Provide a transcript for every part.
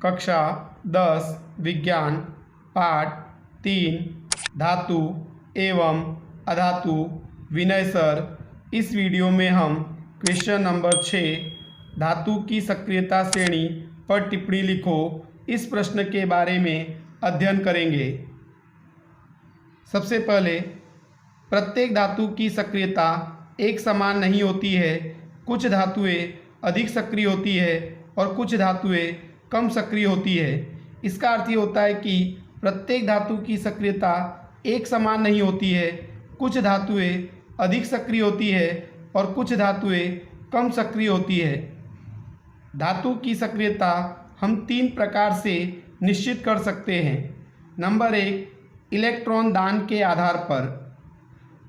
कक्षा 10 विज्ञान पाठ 3 धातु एवं अधातु विनय सर। इस वीडियो में हम क्वेश्चन नंबर 6 धातु की सक्रियता श्रेणी पर टिप्पणी लिखो इस प्रश्न के बारे में अध्ययन करेंगे। सबसे पहले, प्रत्येक धातु की सक्रियता एक समान नहीं होती है। कुछ धातुएं अधिक सक्रिय होती है और कुछ धातुएं कम सक्रिय होती है। इसका अर्थ ये होता है कि प्रत्येक धातु की सक्रियता एक समान नहीं होती है। कुछ धातुएं अधिक सक्रिय होती है और कुछ धातुएं कम सक्रिय होती है। धातु की सक्रियता हम 3 प्रकार से निश्चित कर सकते हैं। नंबर 1, इलेक्ट्रॉन दान के आधार पर।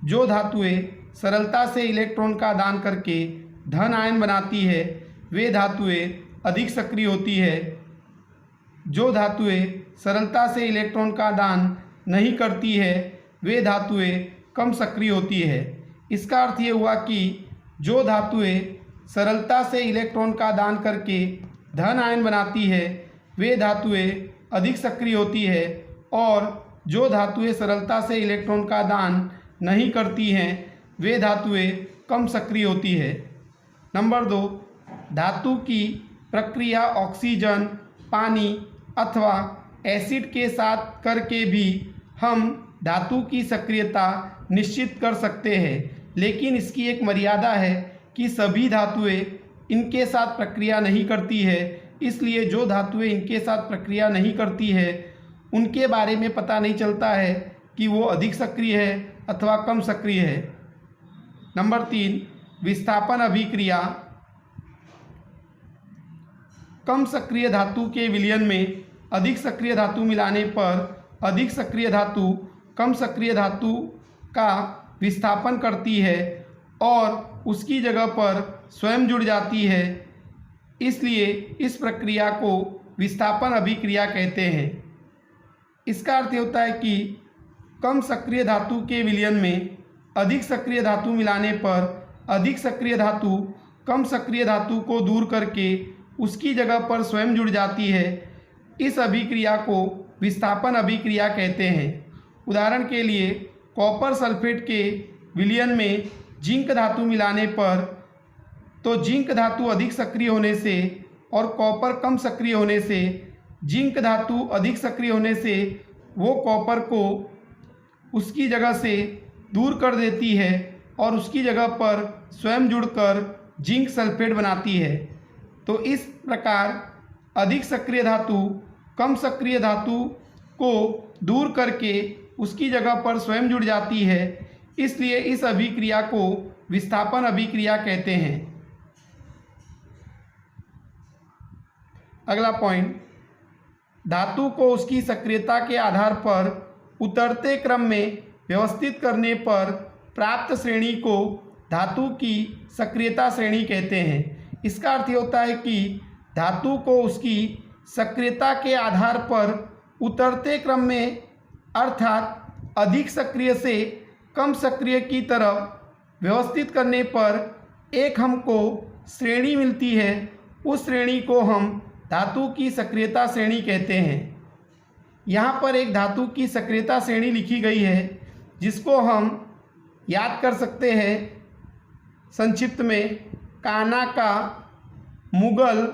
जो धातुएं सरलता से इलेक्ट्रॉन का दान करके धन आयन बनाती है वे धातुएं अधिक सक्रिय होती है। जो धातुएं सरलता से इलेक्ट्रॉन का दान नहीं करती है वे धातुएं कम सक्रिय होती है। इसका अर्थ ये हुआ कि जो धातुएं सरलता से इलेक्ट्रॉन का दान करके धन आयन बनाती है वे धातुएं अधिक सक्रिय होती है और जो धातुएं सरलता से इलेक्ट्रॉन का दान नहीं करती हैं वे धातुएं कम सक्रिय होती है। नंबर 2, धातु की प्रक्रिया ऑक्सीजन, पानी अथवा एसिड के साथ करके भी हम धातु की सक्रियता निश्चित कर सकते हैं, लेकिन इसकी एक मर्यादा है कि सभी धातुएं इनके साथ प्रक्रिया नहीं करती है। इसलिए जो धातुएं इनके साथ प्रक्रिया नहीं करती है उनके बारे में पता नहीं चलता है कि वो अधिक सक्रिय है अथवा कम सक्रिय है। नंबर 3, विस्थापन अभिक्रिया। कम सक्रिय धातु के विलयन में अधिक सक्रिय धातु मिलाने पर अधिक सक्रिय धातु कम सक्रिय धातु का विस्थापन करती है और उसकी जगह पर स्वयं जुड़ जाती है। इसलिए इस प्रक्रिया को विस्थापन अभिक्रिया कहते हैं। इसका अर्थ होता है कि कम सक्रिय धातु के विलयन में अधिक सक्रिय धातु मिलाने पर अधिक सक्रिय धातु कम सक्रिय धातु को दूर करके उसकी जगह पर स्वयं जुड़ जाती है। इस अभिक्रिया को विस्थापन अभिक्रिया कहते हैं। उदाहरण के लिए, कॉपर सल्फेट के विलयन में जिंक धातु मिलाने पर तो जिंक धातु अधिक सक्रिय होने से और कॉपर कम सक्रिय होने से जिंक धातु अधिक सक्रिय होने से वो कॉपर को उसकी जगह से दूर कर देती है और उसकी जगह पर स्वयं जुड़कर जिंक सल्फेट बनाती है। तो इस प्रकार अधिक सक्रिय धातु कम सक्रिय धातु को दूर करके उसकी जगह पर स्वयं जुड़ जाती है। इसलिए इस अभिक्रिया को विस्थापन अभिक्रिया कहते हैं। अगला पॉइंट, धातु को उसकी सक्रियता के आधार पर उतरते क्रम में व्यवस्थित करने पर प्राप्त श्रेणी को धातु की सक्रियता श्रेणी कहते हैं। इसका अर्थ होता है कि धातु को उसकी सक्रियता के आधार पर उतरते क्रम में अर्थात अधिक सक्रिय से कम सक्रिय की तरफ व्यवस्थित करने पर एक हमको श्रेणी मिलती है। उस श्रेणी को हम धातु की सक्रियता श्रेणी कहते हैं। यहाँ पर एक धातु की सक्रियता श्रेणी लिखी गई है जिसको हम याद कर सकते हैं संक्षिप्त में। काना का, मुगल,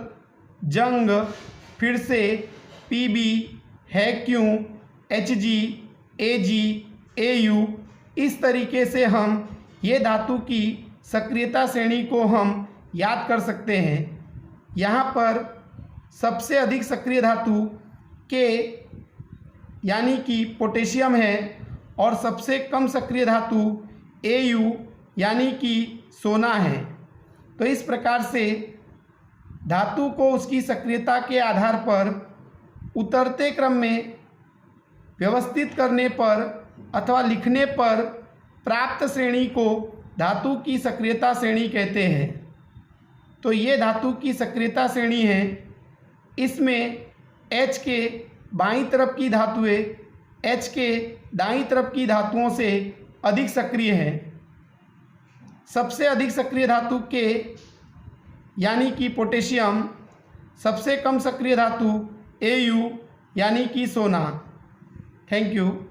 जंग, फिर से, पीबी, है क्यों, एचजी, एजी, एयू। इस तरीके से हम ये धातु की सक्रियता श्रेणी को हम याद कर सकते हैं। यहाँ पर सबसे अधिक सक्रिय धातु के यानी कि पोटेशियम है और सबसे कम सक्रिय धातु एयू यानी कि सोना है। तो इस प्रकार से धातु को उसकी सक्रियता के आधार पर उतरते क्रम में व्यवस्थित करने पर अथवा लिखने पर प्राप्त श्रेणी को धातु की सक्रियता श्रेणी कहते हैं। तो ये धातु की सक्रियता श्रेणी है। इसमें H के बाईं तरफ की धातुएं H के दाईं तरफ की धातुओं से अधिक सक्रिय हैं। सबसे अधिक सक्रिय धातु के यानी कि पोटेशियम, सबसे कम सक्रिय धातु AU यानी कि सोना। Thank you.